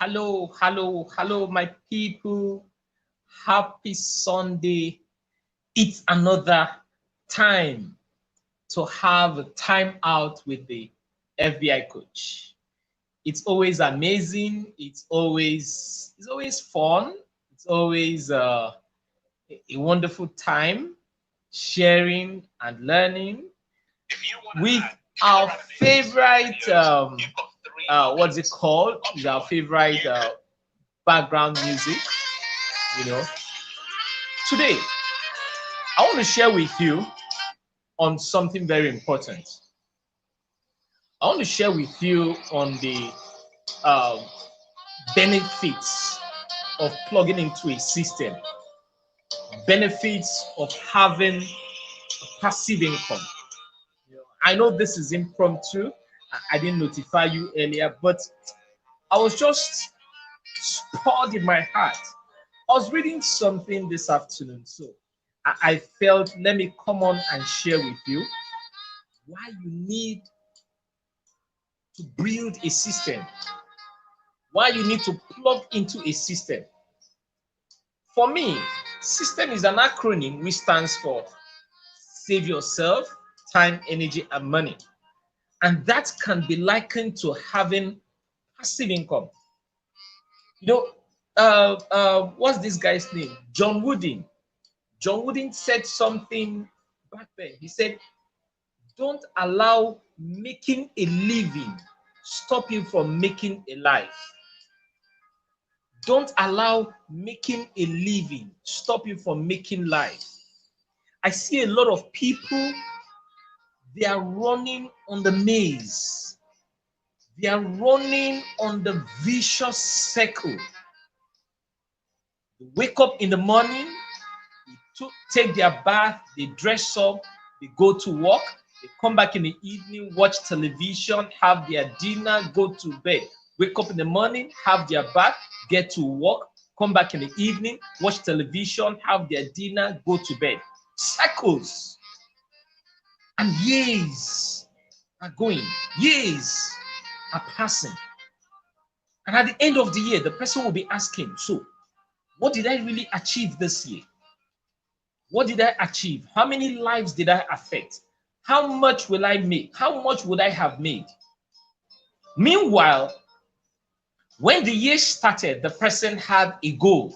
Hello, my people. Happy Sunday. It's another time to have a time out with the FBI coach. It's always amazing. It's always fun. It's always a wonderful time sharing and learning with our favorite what's it called? Is our favorite background music. You know, today I want to share with you on something very important. I want to share with you on the um, benefits of plugging into a system, benefits of having passive income. I know this is impromptu. I didn't notify you earlier, but I was just spurred in my heart. I was reading something this afternoon, so I felt let me come on and share with you why you need to build a system, why you need to plug into a system. For me, system is an acronym which stands for save yourself, time, energy, and money. And that can be likened to having passive income. You know, what's this guy's name? John Wooden. John Wooden said something back then. He said, don't allow making a living stop you from making a life. Don't allow making a living stop you from making life. I see a lot of people, they are running on the maze. They are running on the vicious circle. They wake up in the morning, take their bath, they dress up, they go to work, they come back in the evening, watch television, have their dinner, go to bed. Wake up in the morning, have their bath, get to work, come back in the evening, watch television, have their dinner, go to bed. Cycles. And years are going, years are passing. And at the end of the year, the person will be asking, so what did I really achieve this year? What did I achieve? How many lives did I affect? How much will I make? How much would I have made? Meanwhile, when the year started, the person had a goal.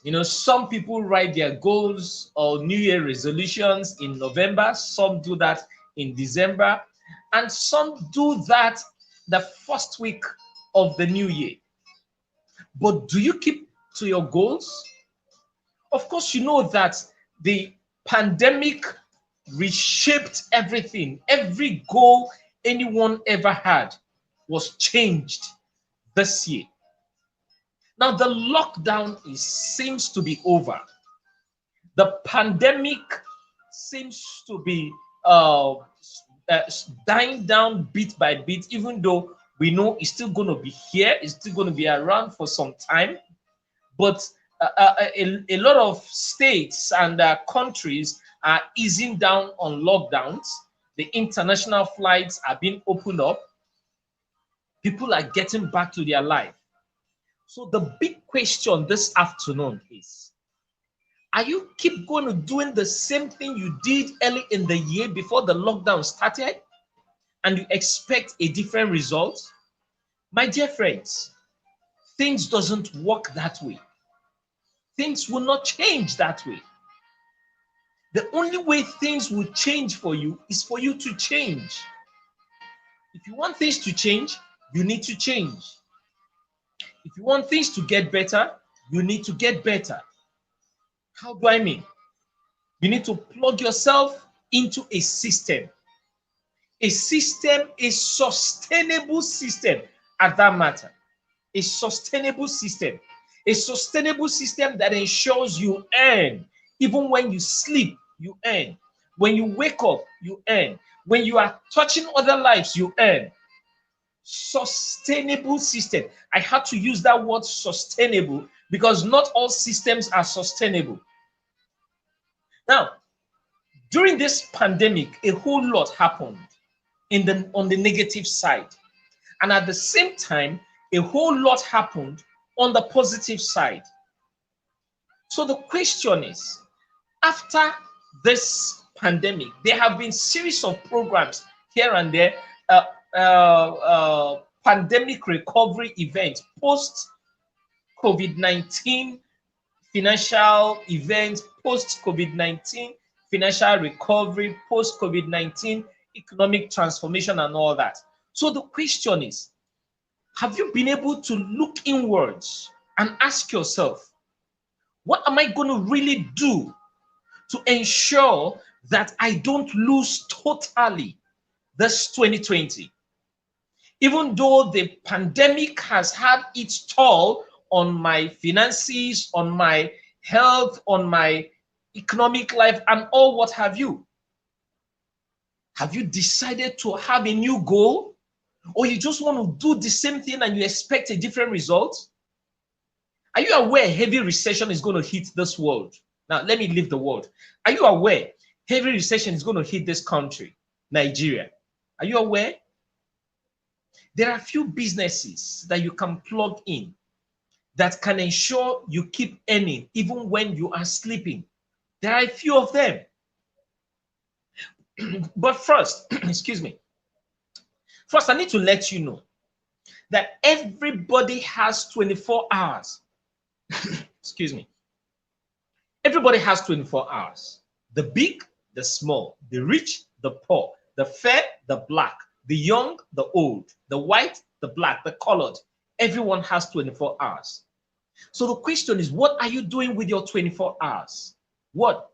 You know, some people write their goals or New Year resolutions in November, some do that in December, and some do that the first week of the new year. But do you keep to your goals? Of course, you know that the pandemic reshaped everything. Every goal anyone ever had was changed this year. Now, the lockdown seems to be over. The pandemic seems to be dying down bit by bit, even though we know it's still going to be here, it's still going to be around for some time. But a lot of states and countries are easing down on lockdowns. The international flights are being opened up. People are getting back to their life. So the big question this afternoon is, are you keep going to doing the same thing you did early in the year before the lockdown started and you expect a different result? My dear friends, things doesn't work that way. Things will not change that way. The only way things will change for you is for you to change. If you want things to change, you need to change. If you want things to get better, you need to get better. How do I mean? You need to plug yourself into a system. A system, a sustainable system at that matter. A sustainable system. A sustainable system that ensures you earn. Even when you sleep, you earn. When you wake up, you earn. When you are touching other lives, you earn. Sustainable system. I had to use that word sustainable because not all systems are sustainable. Now, during this pandemic, a whole lot happened on the negative side. And at the same time, a whole lot happened on the positive side. So the question is, after this pandemic, there have been series of programs here and there, uh, pandemic recovery events, post COVID-19 financial events, post COVID-19 financial recovery, post COVID-19 economic transformation, and all that. So the question is, have you been able to look inwards and ask yourself, what am I going to really do to ensure that I don't lose totally this 2020? Even though the pandemic has had its toll on my finances, on my health, on my economic life, and all what have you. Have you decided to have a new goal? Or you just want to do the same thing and you expect a different result? Are you aware heavy recession is going to hit this world? Now, let me leave the world. Are you aware heavy recession is going to hit this country, Nigeria? Are you aware? There are a few businesses that you can plug in that can ensure you keep earning even when you are sleeping. There are a few of them. But first, excuse me. First, I need to let you know that everybody has 24 hours. Excuse me. Everybody has 24 hours. The big, the small, the rich, the poor, the fair, the black, the young, the old, the white, the black, the colored. Everyone has 24 hours. So the question is, what are you doing with your 24 hours? What?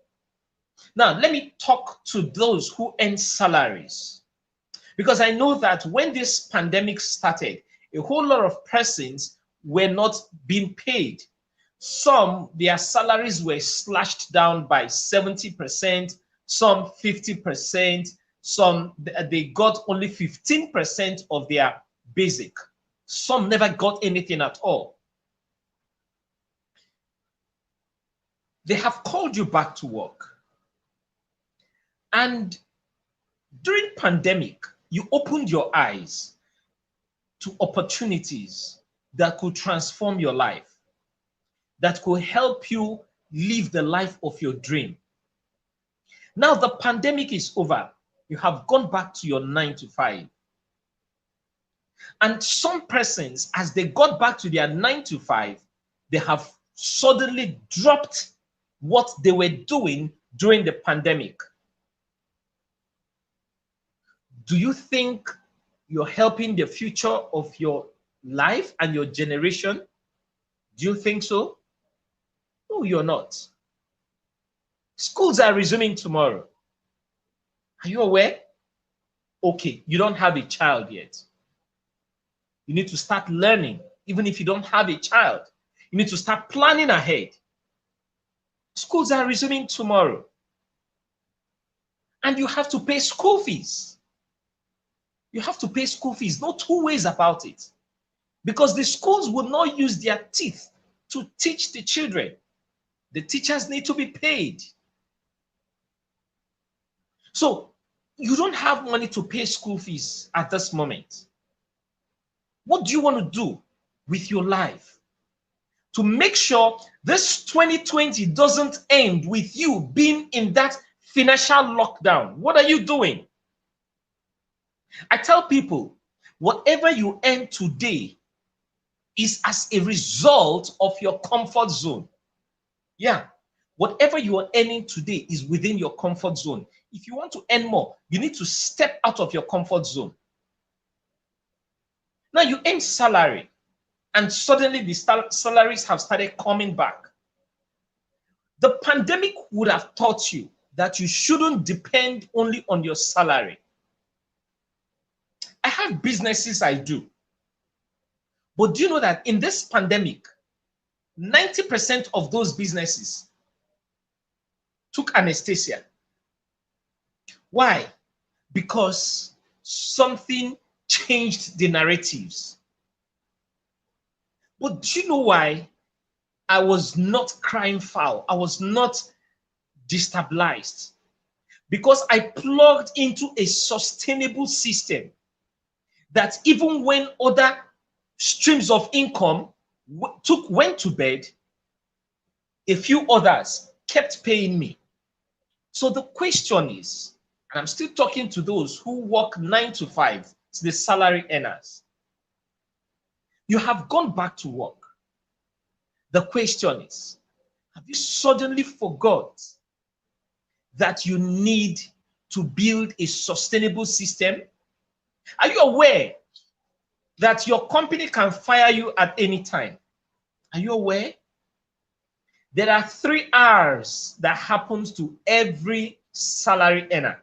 Now, let me talk to those who earn salaries. Because I know that when this pandemic started, a whole lot of persons were not being paid. Some, their salaries were slashed down by 70%, some 50%, some they got only 15% of their basic. Some never got anything at all. They have called you back to work. And during pandemic, you opened your eyes to opportunities that could transform your life, that could help you live the life of your dream. Now the pandemic is over. You have gone back to your 9 to 5. And some persons, as they got back to their 9 to 5, they have suddenly dropped what they were doing during the pandemic. Do you think you're helping the future of your life and your generation? Do you think so? No, you're not. Schools are resuming tomorrow. Are you aware? Okay, you don't have a child yet. You need to start learning, even if you don't have a child. You need to start planning ahead. Schools are resuming tomorrow. And you have to pay school fees. You have to pay school fees. No two ways about it. Because the schools will not use their teeth to teach the children. The teachers need to be paid. So you don't have money to pay school fees at this moment. What do you want to do with your life to make sure this 2020 doesn't end with you being in that financial lockdown? What are you doing? I tell people, whatever you earn today is as a result of your comfort zone. Yeah, whatever you are earning today is within your comfort zone. If you want to earn more, you need to step out of your comfort zone. Now you earn salary, and suddenly the salaries have started coming back. The pandemic would have taught you that you shouldn't depend only on your salary. I have businesses I do. But do you know that in this pandemic, 90% of those businesses took anesthesia? Why? Because something changed the narratives. But do you know why I was not crying foul? I was not destabilized. Because I plugged into a sustainable system that even when other streams of income, went to bed. A few others kept paying me. So the question is, and I'm still talking to those who work 9 to 5, it's the salary earners. You have gone back to work. The question is, have you suddenly forgot that you need to build a sustainable system? Are you aware that your company can fire you at any time? Are you aware? There are 3 R's that happens to every salary earner.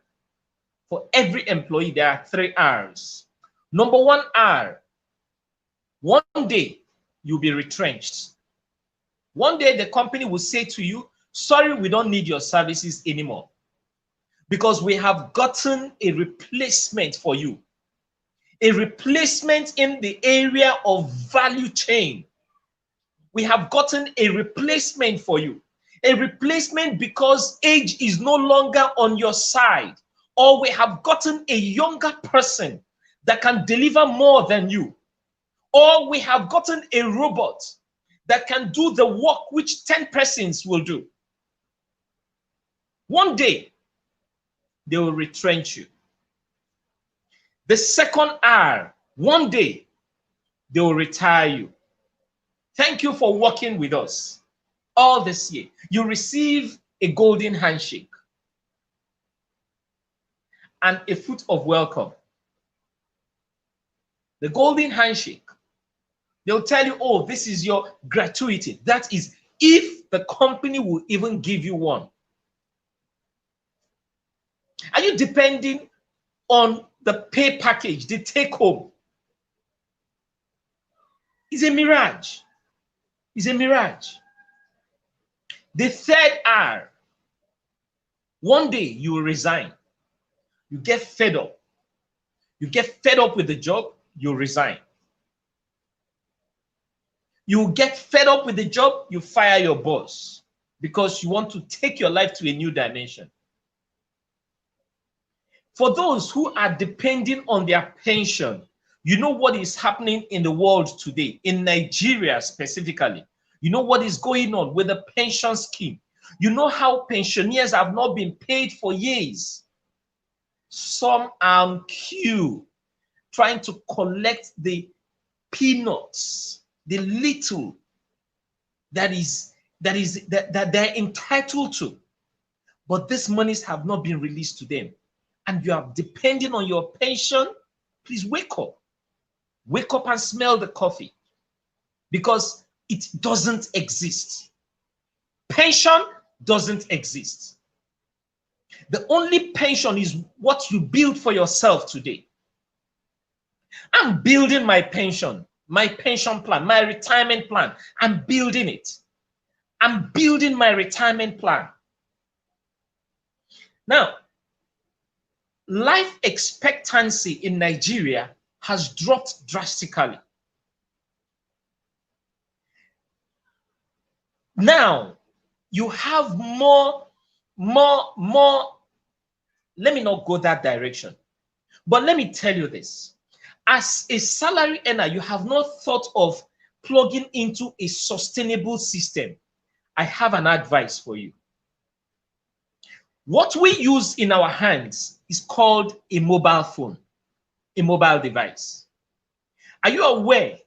For every employee, there are 3 R's. Number 1 R, one day you'll be retrenched. One day the company will say to you, sorry, we don't need your services anymore because we have gotten a replacement for you. A replacement in the area of value chain. We have gotten a replacement for you. A replacement because age is no longer on your side. Or we have gotten a younger person that can deliver more than you. Or we have gotten a robot that can do the work which 10 persons will do. One day, they will retrench you. The second R, one day, they will retire you. Thank you for working with us all this year. You receive a golden handshake and a foot of welcome. The golden handshake. They'll tell you, oh, this is your gratuity. That is if the company will even give you one. Are you depending on the pay package, the take home? It's a mirage. It's a mirage. The third R, one day you will resign. You get fed up. You get fed up with the job, you resign. You get fed up with the job, you fire your boss because you want to take your life to a new dimension. For those who are depending on their pension, you know what is happening in the world today, in Nigeria specifically. You know what is going on with the pension scheme. You know how pensioners have not been paid for years. Some are on queue trying to collect the peanuts, the little that they're entitled to. But these monies have not been released to them. And you are depending on your pension. Please wake up. Wake up and smell the coffee. Because it doesn't exist. Pension doesn't exist. The only pension is what you build for yourself today. I'm building my pension plan, my retirement plan. I'm building it. I'm building my retirement plan. Now, life expectancy in Nigeria has dropped drastically. Now, you have more, let me not go that direction. But let me tell you this. As a salary earner, you have not thought of plugging into a sustainable system. I have an advice for you. What we use in our hands is called a mobile phone, a mobile device. Are you aware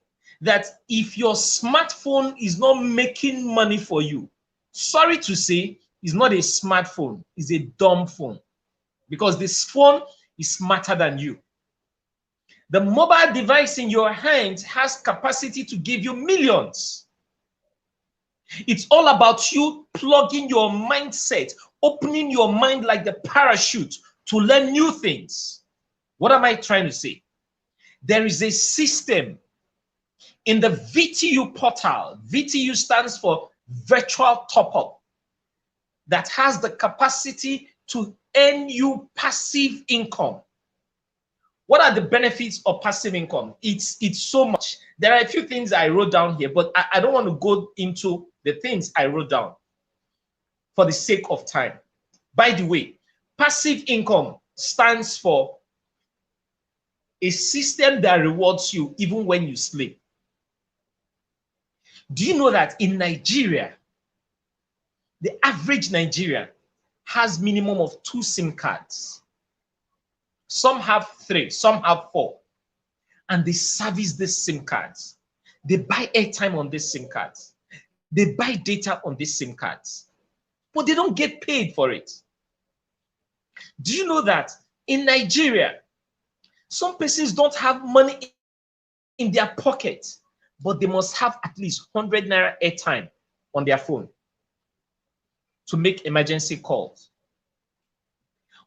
that if your smartphone is not making money for you, sorry to say, it's not a smartphone, it's a dumb phone, because this phone is smarter than you. The mobile device in your hand has capacity to give you millions. It's all about you plugging your mindset, opening your mind like the parachute to learn new things. What am I trying to say? There is a system in the VTU portal. VTU stands for Virtual Top-Up, that has the capacity to earn you passive income. What are the benefits of passive income? It's so much. There are a few things I wrote down here, but I don't want to go into the things I wrote down for the sake of time. By the way, passive income stands for a system that rewards you even when you sleep. Do you know that in Nigeria, the average Nigerian has minimum of 2 SIM cards? Some have 3, some have 4. And they service these SIM cards. They buy airtime on these SIM cards. They buy data on these SIM cards. But they don't get paid for it. Do you know that in Nigeria, some persons don't have money in their pocket, but they must have at least 100 naira airtime on their phone to make emergency calls?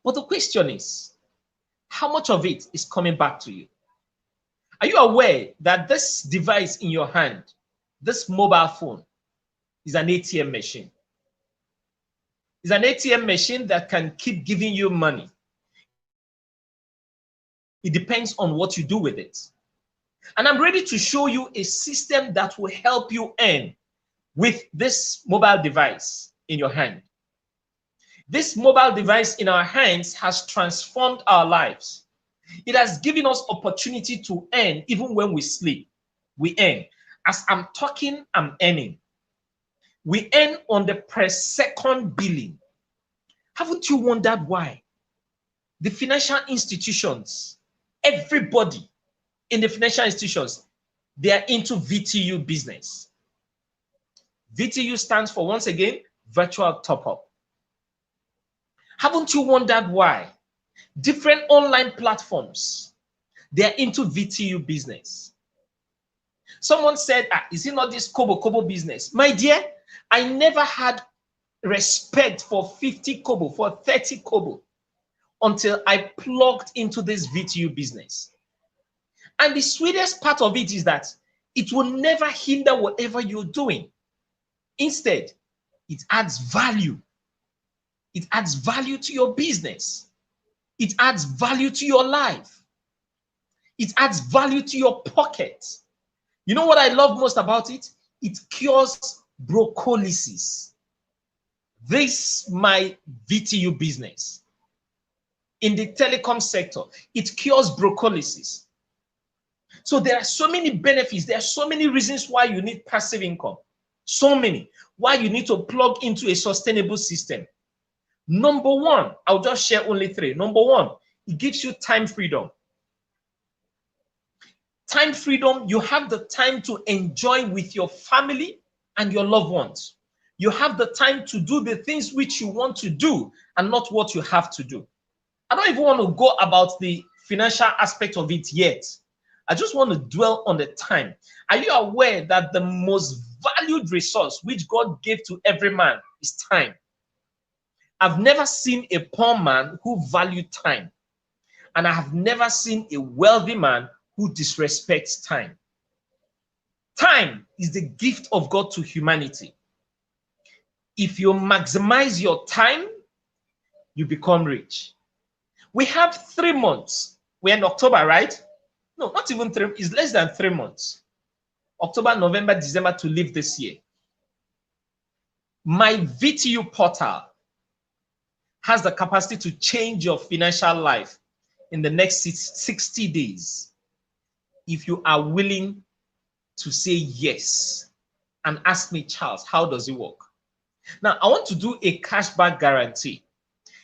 But the question is, how much of it is coming back to you? Are you aware that this device in your hand, this mobile phone, is an ATM machine? It's an ATM machine that can keep giving you money. It depends on what you do with it. And I'm ready to show you a system that will help you earn with this mobile device in your hand. This mobile device in our hands has transformed our lives. It has given us opportunity to earn even when we sleep. We earn. As I'm talking, I'm earning. We earn on the per second billing. Haven't you wondered why? The financial institutions, everybody in the financial institutions, they are into VTU business. VTU stands for, once again, virtual top-up. Haven't you wondered why? Different online platforms, they are into VTU business. Someone said, is it not this Kobo business? My dear, I never had respect for 50 Kobo, for 30 Kobo, until I plugged into this VTU business. And the sweetest part of it is that it will never hinder whatever you're doing. Instead, it adds value. It adds value to your business. It adds value to your life. It adds value to your pocket. You know what I love most about it? It cures brocollysis. This my VTU business. In the telecom sector, it cures brocollysis. So there are so many benefits. There are so many reasons why you need passive income. So many. Why you need to plug into a sustainable system. Number one, I'll just share only 3. Number one, it gives you time freedom. Time freedom, you have the time to enjoy with your family and your loved ones. You have the time to do the things which you want to do and not what you have to do. I don't even want to go about the financial aspect of it yet. I just want to dwell on the time. Are you aware that the most valued resource which God gave to every man is time? I've never seen a poor man who valued time. And I have never seen a wealthy man who disrespects time. Time is the gift of God to humanity. If you maximize your time, you become rich. We have 3 months. We're in October, right? No, not even 3. It's less than 3 months. October, November, December to live this year. My VTU portal has the capacity to change your financial life in the next 60 days. If you are willing to say yes and ask me, Charles, how does it work? Now, I want to do a cashback guarantee.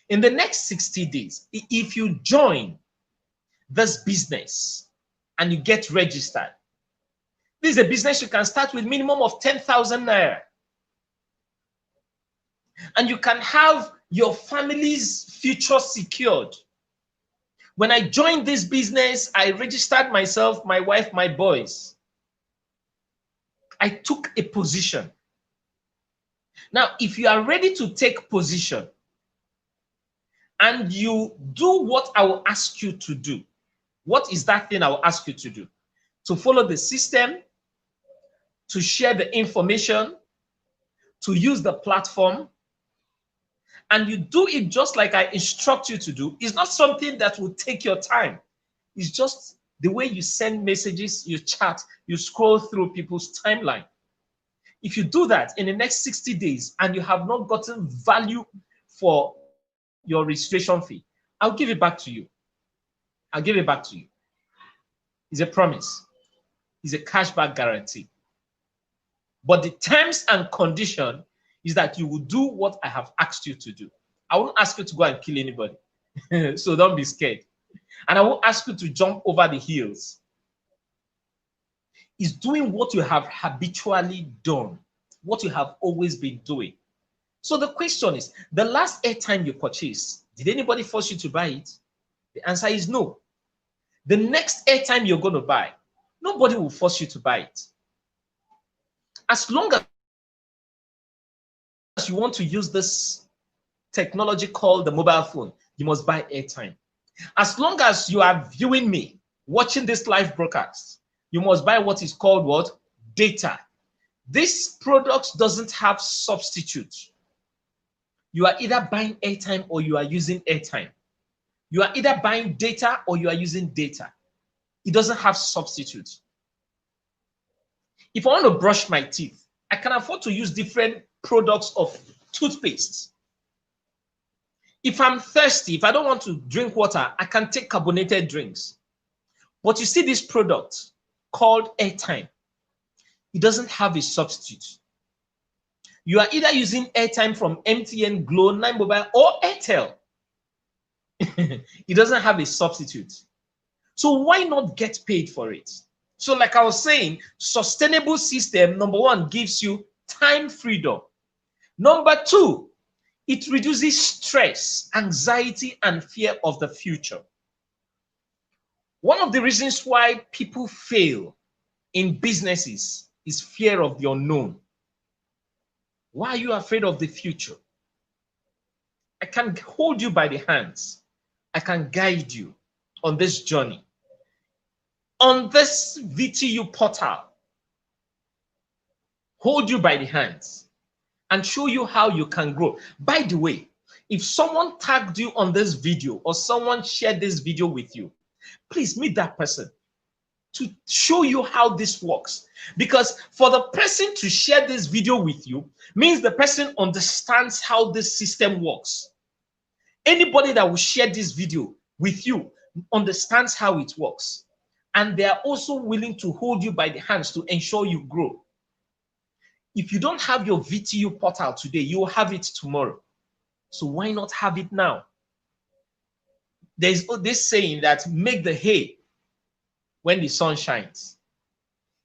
In the next 60 days, if you join this business and you get registered, this is a business you can start with minimum of 10,000 naira. And you can have your family's future secured. When I joined this business, I registered myself, my wife, my boys. I took a position. Now, if you are ready to take position and you do what I will ask you to do, what is that thing I will ask you to do? To follow the system, to share the information, to use the platform, and you do it just like I instruct you to do. It's not something that will take your time. It's just the way you send messages, you chat, you scroll through people's timeline. If you do that in the next 60 days and you have not gotten value for your registration fee, I'll give it back to you. I'll give it back to you. It's a promise. It's a cashback guarantee. But the terms and condition is that you will do what I have asked you to do. I won't ask you to go and kill anybody. So don't be scared. And I won't ask you to jump over the hills. It's doing what you have habitually done, what you have always been doing. So the question is, the last airtime you purchased, did anybody force you to buy it? The answer is no. The next airtime you're going to buy, nobody will force you to buy it. As long as you want to use this technology called the mobile phone, you must buy airtime. As long as you are viewing me, watching this live broadcast, you must buy what is called what? Data. This product doesn't have substitute. You are either buying airtime or you are using airtime. You are either buying data or you are using data. It doesn't have substitute. If I want to brush my teeth, I can afford to use different products of toothpaste. If I'm thirsty, if I don't want to drink water, I can take carbonated drinks. But you see this product called airtime. It doesn't have a substitute. You are either using airtime from MTN, Glo, 9Mobile, or Airtel. It doesn't have a substitute. So why not get paid for it? So like I was saying, sustainable system, number one, gives you time freedom. Number two, it reduces stress, anxiety, and fear of the future. One of the reasons why people fail in businesses is fear of the unknown. Why are you afraid of the future? I can hold you by the hands. I can guide you on this journey. On this VTU portal, hold you by the hands and show you how you can grow. By the way, if someone tagged you on this video or someone shared this video with you, please meet that person to show you how this works. Because for the person to share this video with you means the person understands how this system works. Anybody that will share this video with you understands how it works. And they are also willing to hold you by the hands to ensure you grow. If you don't have your VTU portal today, you will have it tomorrow. So why not have it now? There's this saying that make the hay when the sun shines.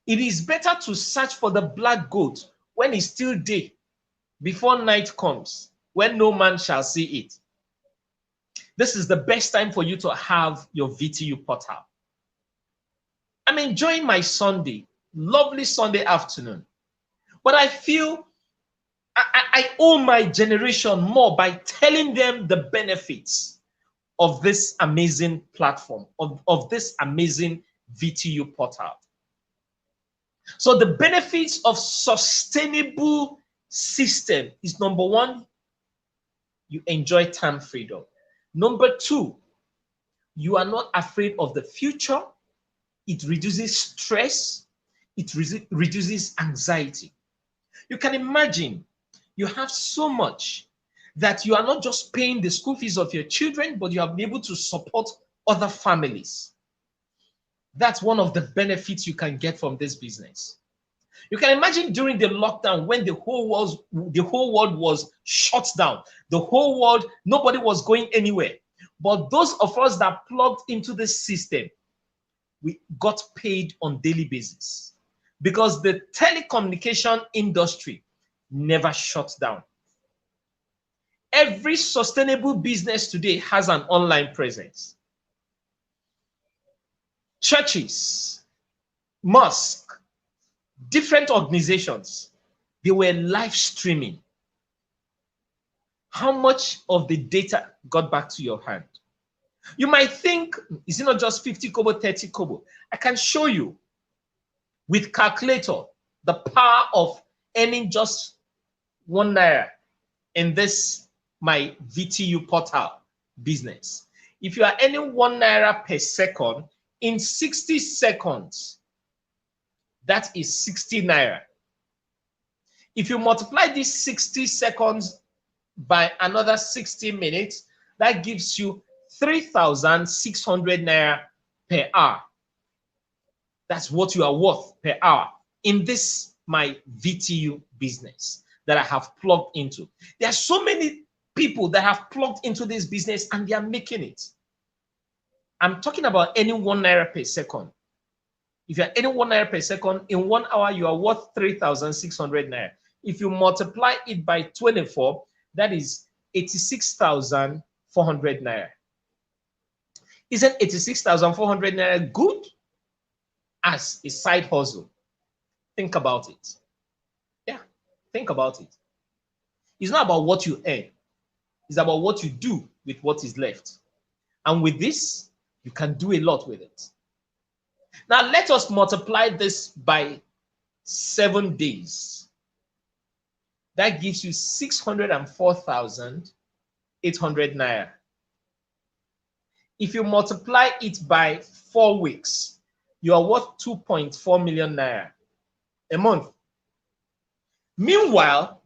It is better to search for the black goat when it's still day, before night comes, when no man shall see it. This is the best time for you to have your VTU portal. I'm enjoying my Sunday, lovely Sunday afternoon. But I feel I owe my generation more by telling them the benefits of this amazing platform, of this amazing VTU portal. So the benefits of sustainable system is number one, you enjoy time freedom. Number two, you are not afraid of the future. It reduces stress. It reduces anxiety. You can imagine you have so much that you are not just paying the school fees of your children, but you have been able to support other families. That's one of the benefits you can get from this business. You can imagine during the lockdown when the whole world was shut down, the whole world, nobody was going anywhere. But those of us that plugged into this system, we got paid on daily basis because the telecommunication industry never shut down. Every sustainable business today has an online presence. Churches, mosques, different organizations, they were live streaming. How much of the data got back to your hand? You might think, is it not just 50 kobo, 30 kobo? I can show you with calculator the power of earning just 1 naira in this my VTU portal business. If you are earning 1 naira per second, in 60 seconds, that is 60 naira. If you multiply these 60 seconds by another 60 minutes, that gives you 3,600 naira per hour. That's what you are worth per hour in this my VTU business that I have plugged into. There are so many people that have plugged into this business and they are making it. I'm talking about any 1 naira per second. If you're earning 1 naira per second, in 1 hour, you are worth 3,600 naira. If you multiply it by 24, that is 86,400 naira. Isn't 86,400 naira good as a side hustle? Think about it. Yeah, think about it. It's not about what you earn. It's about what you do with what is left. And with this, you can do a lot with it. Now, let us multiply this by 7 days. That gives you 604,800 naira. If you multiply it by 4 weeks, you are worth 2.4 million naira a month. Meanwhile,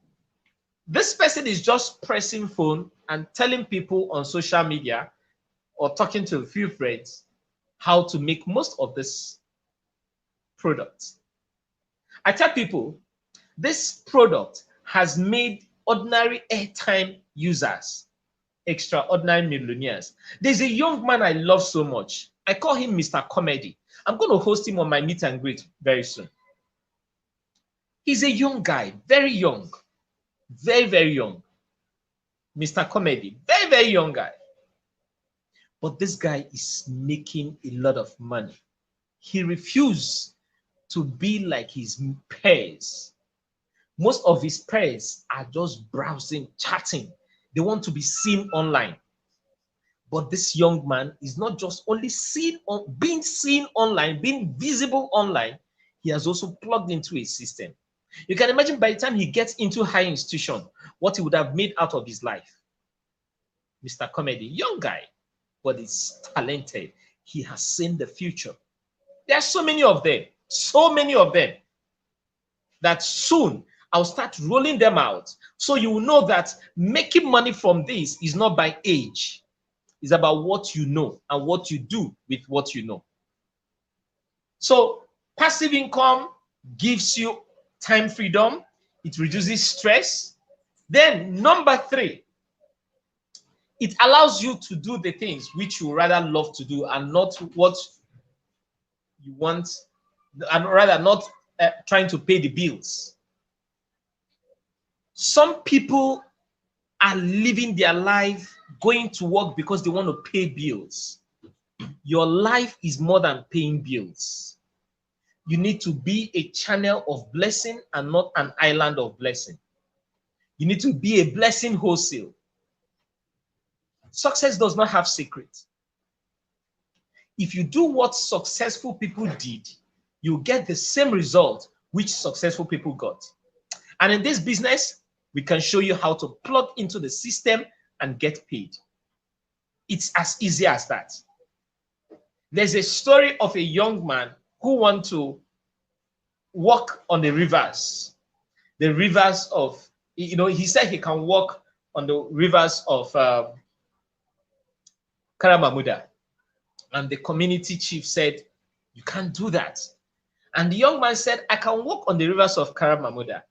this person is just pressing phone and telling people on social media or talking to a few friends how to make most of this product. I tell people this product has made ordinary airtime users extraordinary millionaires. There's a young man I love so much. I call him Mr. Comedy. I'm going to host him on my meet and greet very soon. He's a young guy, very young, very, very young. Mr. Comedy, very, very young guy. But this guy is making a lot of money. He refused to be like his peers. Most of his peers are just browsing, chatting. They want to be seen online. But this young man is not just only being seen online, being visible online. He has also plugged into a system. You can imagine by the time he gets into higher institution, what he would have made out of his life. Mr. Comedy, young guy, but he's talented. He has seen the future. There are so many of them, that soon I'll start rolling them out. So you will know that making money from this is not by age. It's about what you know and what you do with what you know. So passive income gives you time freedom. It reduces stress. Then number 3, it allows you to do the things which you rather love to do and not what you want, and rather not trying to pay the bills. Some people are living their life going to work because they want to pay bills. Your life is more than paying bills. You need to be a channel of blessing and not an island of blessing. You need to be a blessing wholesale. Success does not have secrets. If you do what successful people did, you get the same result which successful people got. And in this business, we can show you how to plug into the system and get paid. It's as easy as that. There's a story of a young man who wants to walk on the rivers of, he said he can walk on the rivers of Karamamuda. And the community chief said, you can't do that. And the young man said, I can walk on the rivers of Karamamuda.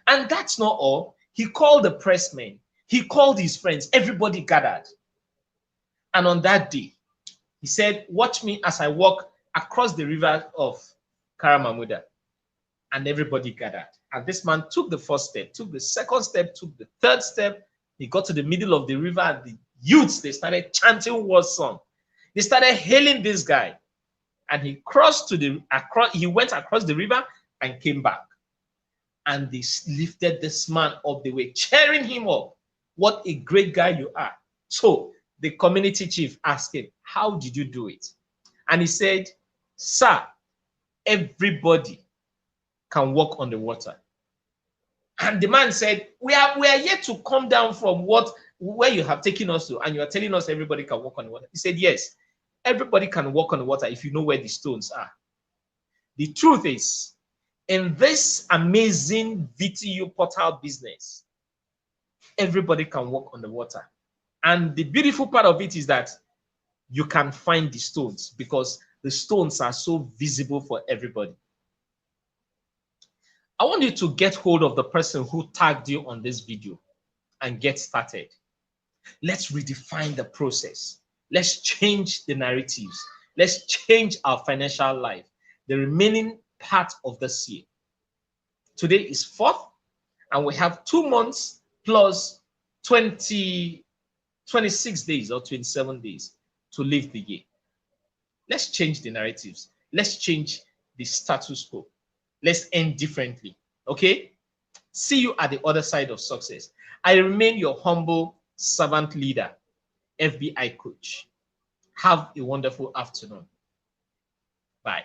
And that's not all. He called the pressmen. He called his friends. Everybody gathered. And on that day, he said, watch me as I walk across the river of Karamamuda. And everybody gathered. And this man took the first step, took the second step, took the third step. He got to the middle of the river and the youths, they started chanting war song. They started hailing this guy. And he he went across the river and came back. And they lifted this man up. They were cheering him up. What a great guy you are. So the community chief asked him, how did you do it? And he said, sir, everybody can walk on the water. And the man said, we are yet to come down from where you have taken us to, and you are telling us everybody can walk on the water. He said, yes, everybody can walk on the water if you know where the stones are. The truth is, in this amazing VTU portal business, everybody can walk on the water. And the beautiful part of it is that you can find the stones because the stones are so visible for everybody. I want you to get hold of the person who tagged you on this video and get started. Let's redefine the process. Let's change the narratives. Let's change our financial life. The remaining part of this year. Today is 4th, and we have 2 months plus 26 days or 27 days to live the year. Let's change the narratives. Let's change the status quo. Let's end differently. Okay? See you at the other side of success. I remain your humble servant leader, FBI coach. Have a wonderful afternoon. Bye.